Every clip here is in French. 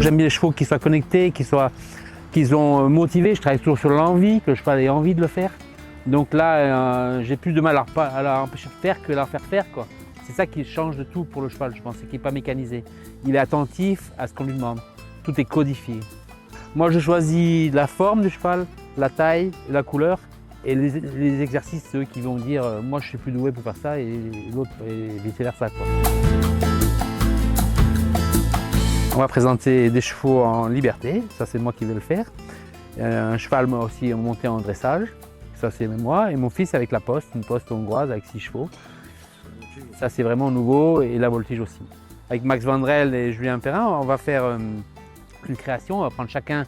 j'aime bien les chevaux qui soient connectés, qu'ils ont motivé. Je travaille toujours sur l'envie, que le cheval ait envie de le faire. Donc là, j'ai plus de mal à leur empêcher de faire que leur faire faire, quoi. C'est ça qui change de tout pour le cheval, je pense, c'est qu'il n'est pas mécanisé. Il est attentif à ce qu'on lui demande. Tout est codifié. Moi, je choisis la forme du cheval, la taille, la couleur et les exercices, ceux qui vont dire moi, je suis plus doué pour faire ça et l'autre et vice versa, quoi. On va présenter des chevaux en liberté, ça c'est moi qui vais le faire. Un cheval m'a aussi monté en dressage, ça c'est moi, et mon fils avec la poste, une poste hongroise avec 6 chevaux. Ça c'est vraiment nouveau, et la voltige aussi. Avec Max Vandrel et Julien Perrin, on va faire une création, on va prendre chacun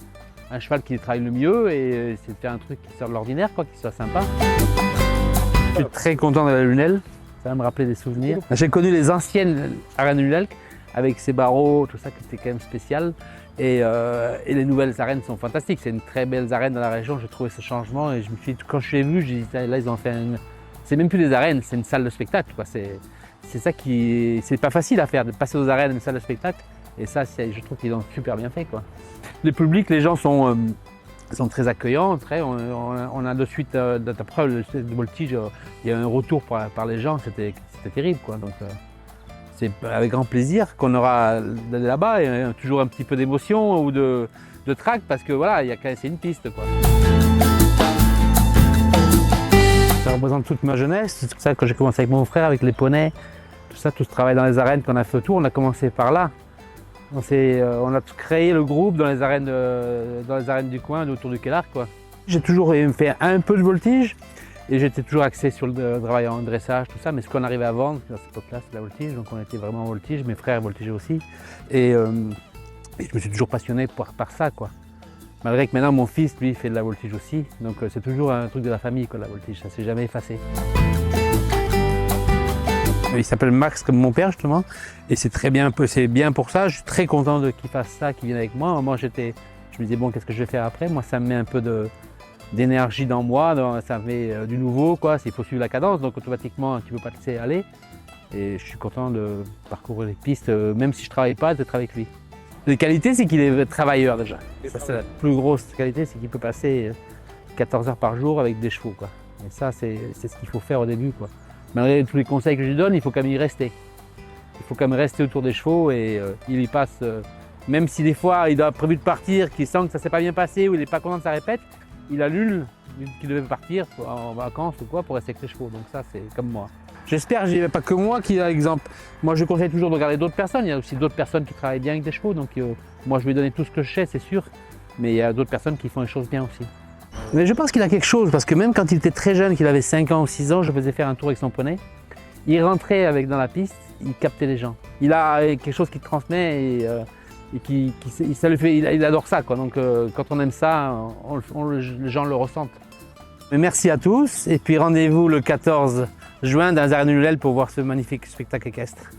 un cheval qui travaille le mieux et c'est de faire un truc qui sort de l'ordinaire, quoi, qui soit sympa. Je suis très content de la Lunel, ça va me rappeler des souvenirs. J'ai connu les anciennes arènes Lunel avec ses barreaux, tout ça qui était quand même spécial. Et les nouvelles arènes sont fantastiques, c'est une très belle arène dans la région, j'ai trouvé ce changement et je me suis dit, quand je l'ai vu, j'ai dit là ils ont fait c'est même plus des arènes, c'est une salle de spectacle, quoi. C'est ça qui, c'est pas facile à faire, de passer aux arènes à une salle de spectacle. Et ça, je trouve qu'ils ont super bien fait, quoi. Le public, les gens sont très accueillants. On a de suite, d'après le voltige, il y a un retour par les gens, c'était terrible, quoi. Donc, c'est avec grand plaisir qu'on aura d'aller là-bas et toujours un petit peu d'émotion ou de trac parce que voilà, c'est une piste, quoi. Ça représente toute ma jeunesse, c'est tout ça quand j'ai commencé avec mon frère, avec les poneys, tout ça, tout ce travail dans les arènes qu'on a fait autour, on a commencé par là. On a créé le groupe dans les arènes du coin, autour du Kellar, quoi. J'ai toujours fait un peu de voltige et j'étais toujours axé sur le travail en dressage, tout ça, mais ce qu'on arrivait à vendre à cette époque-là, c'est la voltige, donc on était vraiment en voltige, mes frères voltigeaient aussi. Et je me suis toujours passionné par ça, quoi. Malgré que maintenant mon fils, lui, fait de la voltige aussi, donc c'est toujours un truc de la famille, quoi, la voltige, ça ne s'est jamais effacé. Il s'appelle Max comme mon père justement, et c'est bien pour ça, je suis très content qu'il fasse ça, qu'il vienne avec moi. Moi je me disais bon, qu'est-ce que je vais faire après? Moi ça me met un peu d'énergie dans moi, ça me met du nouveau, quoi. Il faut suivre la cadence, donc automatiquement tu ne peux pas te laisser aller. Et je suis content de parcourir les pistes, même si je ne travaille pas, d'être avec lui. La qualité, c'est qu'il est travailleur déjà. Ça, c'est la plus grosse qualité, c'est qu'il peut passer 14 heures par jour avec des chevaux, quoi. Et ça, c'est ce qu'il faut faire au début, quoi. Malgré tous les conseils que je lui donne, il faut quand même y rester. Il faut quand même rester autour des chevaux et il y passe, même si des fois il a prévu de partir, qu'il sent que ça ne s'est pas bien passé ou il n'est pas content de sa répète, il annule qu'il devait partir en vacances ou quoi pour rester avec les chevaux. Donc ça, c'est comme moi. J'espère qu'il n'y a pas que moi qui a l'exemple. Moi, je conseille toujours de regarder d'autres personnes. Il y a aussi d'autres personnes qui travaillent bien avec des chevaux. Donc moi, je vais donner tout ce que je sais, c'est sûr. Mais il y a d'autres personnes qui font les choses bien aussi. Mais je pense qu'il a quelque chose, parce que même quand il était très jeune, qu'il avait 5 ans ou 6 ans, je faisais faire un tour avec son poney. Il rentrait dans la piste, il captait les gens. Il a quelque chose qui transmet et ça le fait, il adore ça, quoi. Donc quand on aime ça, les gens le ressentent. Mais merci à tous et puis rendez-vous le 14 juin dans les arènes Lunel pour voir ce magnifique spectacle équestre.